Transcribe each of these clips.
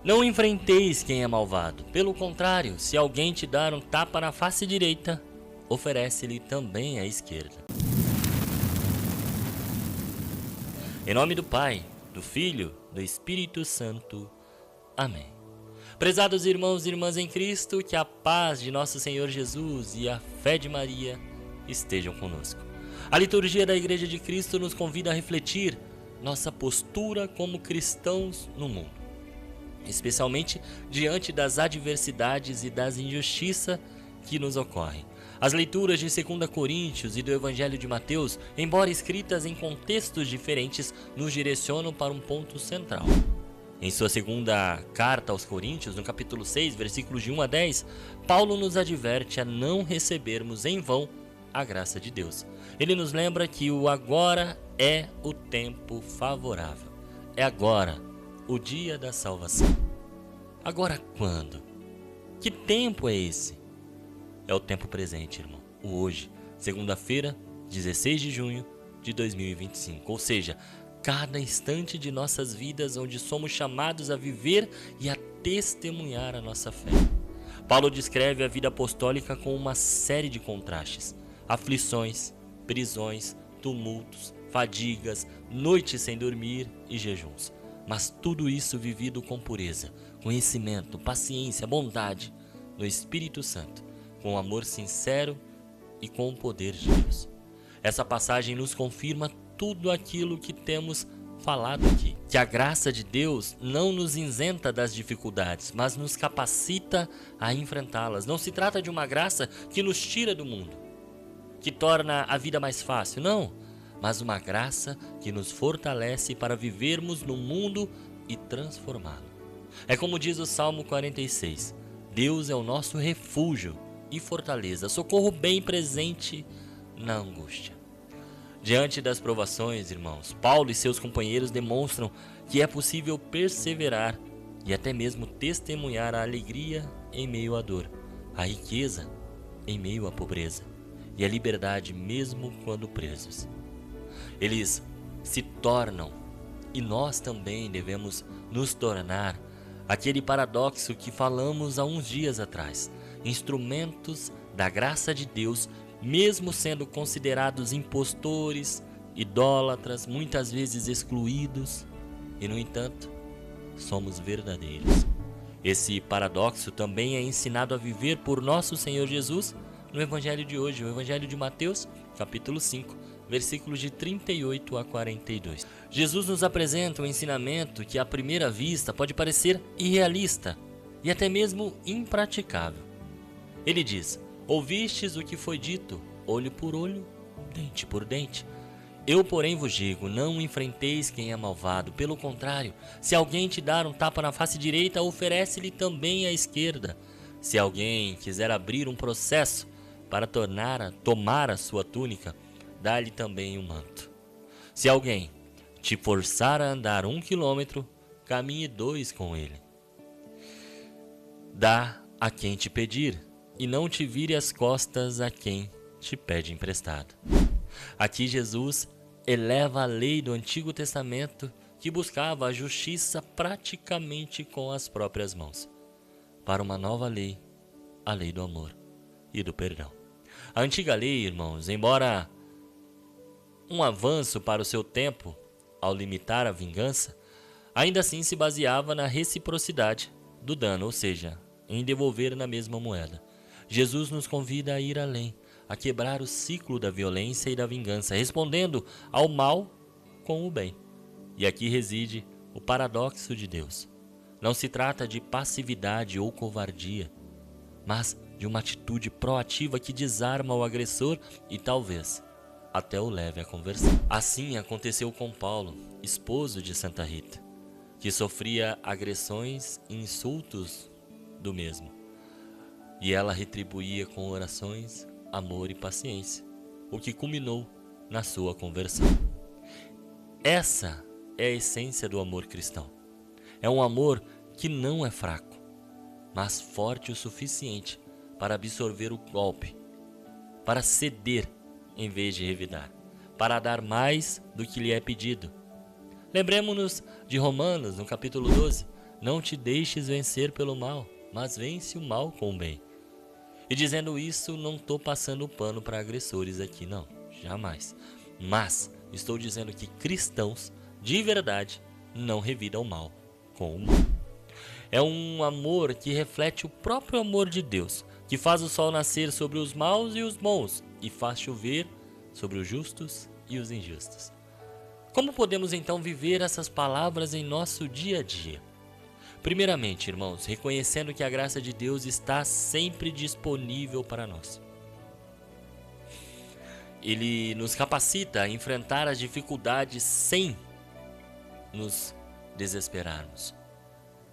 Não enfrenteis quem é malvado. Pelo contrário, se alguém te dar um tapa na face direita, oferece-lhe também a esquerda. Em nome do Pai, do Filho, do Espírito Santo. Amém. Prezados irmãos e irmãs em Cristo, que a paz de nosso Senhor Jesus e a fé de Maria estejam conosco. A liturgia da Igreja de Cristo nos convida a refletir nossa postura como cristãos no mundo, especialmente diante das adversidades e das injustiças que nos ocorrem. As leituras de 2 Coríntios e do Evangelho de Mateus, embora escritas em contextos diferentes, nos direcionam para um ponto central. Em sua segunda carta aos Coríntios, no capítulo 6, versículos de 1 a 10, Paulo nos adverte a não recebermos em vão a graça de Deus. Ele nos lembra que o agora é o tempo favorável. É agora o dia da salvação. Agora quando? Que tempo é esse? É o tempo presente, irmão. O hoje, segunda-feira, 16 de junho de 2025. Ou seja, cada instante de nossas vidas onde somos chamados a viver e a testemunhar a nossa fé. Paulo descreve a vida apostólica com uma série de contrastes. Aflições, prisões, tumultos, fadigas, noites sem dormir e jejuns. Mas tudo isso vivido com pureza, conhecimento, paciência, bondade, no Espírito Santo, com amor sincero e com o poder de Deus. Essa passagem nos confirma tudo aquilo que temos falado aqui, que a graça de Deus não nos isenta das dificuldades, mas nos capacita a enfrentá-las. Não se trata de uma graça que nos tira do mundo, que torna a vida mais fácil, não, mas uma graça que nos fortalece para vivermos no mundo e transformá-lo. É como diz o Salmo 46, Deus é o nosso refúgio e fortaleza, socorro bem presente na angústia. Diante das provações, irmãos, Paulo e seus companheiros demonstram que é possível perseverar e até mesmo testemunhar a alegria em meio à dor, a riqueza em meio à pobreza e a liberdade mesmo quando presos. Eles se tornam, e nós também devemos nos tornar, aquele paradoxo que falamos há uns dias atrás, instrumentos da graça de Deus, mesmo sendo considerados impostores, idólatras, muitas vezes excluídos, e no entanto, somos verdadeiros. Esse paradoxo também é ensinado a viver por nosso Senhor Jesus no Evangelho de hoje, o Evangelho de Mateus, capítulo 5, versículos de 38 a 42. Jesus nos apresenta um ensinamento que à primeira vista pode parecer irrealista e até mesmo impraticável. Ele diz, ouvistes o que foi dito, olho por olho, dente por dente. Eu, porém, vos digo, não enfrenteis quem é malvado. Pelo contrário, se alguém te dar um tapa na face direita, oferece-lhe também a esquerda. Se alguém quiser abrir um processo para tomar a sua túnica, dá-lhe também um manto. Se alguém te forçar a andar 1 quilômetro, caminhe 2 com ele. Dá a quem te pedir, e não te vire as costas a quem te pede emprestado. Aqui Jesus eleva a lei do Antigo Testamento que buscava a justiça praticamente com as próprias mãos, para uma nova lei, a lei do amor e do perdão. A antiga lei, irmãos, embora um avanço para o seu tempo ao limitar a vingança, ainda assim se baseava na reciprocidade do dano, ou seja, em devolver na mesma moeda. Jesus nos convida a ir além, a quebrar o ciclo da violência e da vingança, respondendo ao mal com o bem. E aqui reside o paradoxo de Deus. Não se trata de passividade ou covardia, mas de uma atitude proativa que desarma o agressor e talvez até o leve à conversão. Assim aconteceu com Paulo, esposo de Santa Rita, que sofria agressões e insultos do mesmo. E ela retribuía com orações, amor e paciência, o que culminou na sua conversão. Essa é a essência do amor cristão. É um amor que não é fraco, mas forte o suficiente para absorver o golpe, para ceder em vez de revidar, para dar mais do que lhe é pedido. Lembremos-nos de Romanos, no capítulo 12, não te deixes vencer pelo mal, mas vence o mal com o bem. E dizendo isso, não estou passando pano para agressores aqui, não, jamais. Mas estou dizendo que cristãos, de verdade, não revidam o mal com o mal. É um amor que reflete o próprio amor de Deus, que faz o sol nascer sobre os maus e os bons e faz chover sobre os justos e os injustos. Como podemos então viver essas palavras em nosso dia a dia? Primeiramente, irmãos, reconhecendo que a graça de Deus está sempre disponível para nós. Ele nos capacita a enfrentar as dificuldades sem nos desesperarmos.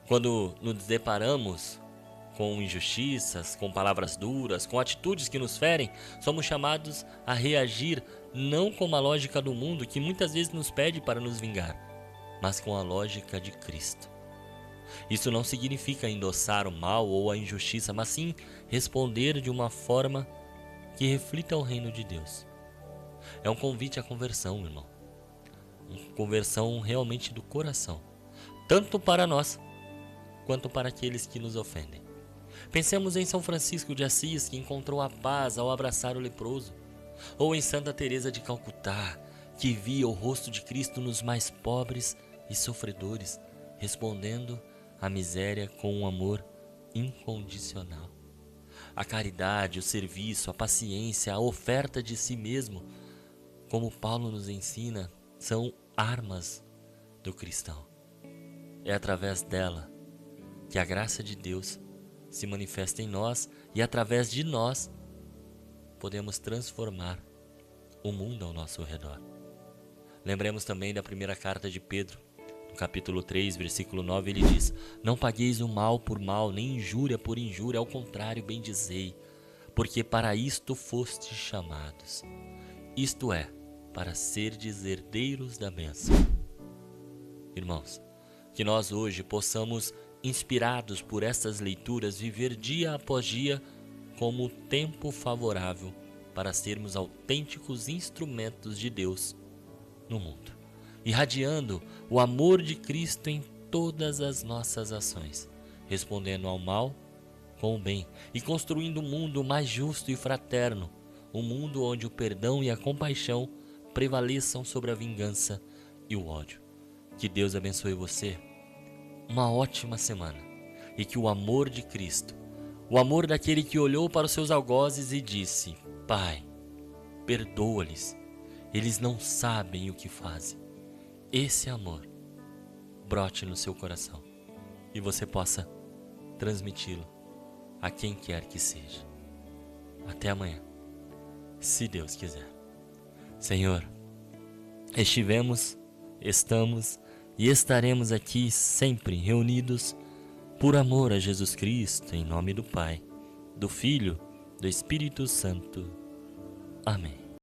Quando nos deparamos com injustiças, com palavras duras, com atitudes que nos ferem, somos chamados a reagir não com a lógica do mundo que muitas vezes nos pede para nos vingar, mas com a lógica de Cristo. Isso não significa endossar o mal ou a injustiça, mas sim responder de uma forma que reflita o reino de Deus. É um convite à conversão, irmão. Uma conversão realmente do coração, tanto para nós quanto para aqueles que nos ofendem. Pensemos em São Francisco de Assis, que encontrou a paz ao abraçar o leproso, ou em Santa Teresa de Calcutá, que via o rosto de Cristo nos mais pobres e sofredores, respondendo à miséria com um amor incondicional. A caridade, o serviço, a paciência, a oferta de si mesmo, como Paulo nos ensina, são armas do cristão. É através dela que a graça de Deus se manifesta em nós e através de nós podemos transformar o mundo ao nosso redor. Lembremos também da primeira carta de Pedro, no capítulo 3, versículo 9, ele diz: não pagueis o mal por mal, nem injúria por injúria, ao contrário, bendizei, porque para isto fostes chamados, isto é, para serdes herdeiros da bênção. Irmãos, que nós hoje possamos, inspirados por estas leituras, viver dia após dia como tempo favorável para sermos autênticos instrumentos de Deus no mundo, irradiando o amor de Cristo em todas as nossas ações, respondendo ao mal com o bem e construindo um mundo mais justo e fraterno, um mundo onde o perdão e a compaixão prevaleçam sobre a vingança e o ódio. Que Deus abençoe você. Uma ótima semana e que o amor de Cristo, o amor daquele que olhou para os seus algozes e disse: Pai, perdoa-lhes, eles não sabem o que fazem. Esse amor brote no seu coração e você possa transmiti-lo a quem quer que seja. Até amanhã, se Deus quiser. Senhor, estivemos, estamos e estaremos aqui sempre reunidos por amor a Jesus Cristo, em nome do Pai, do Filho, do Espírito Santo. Amém.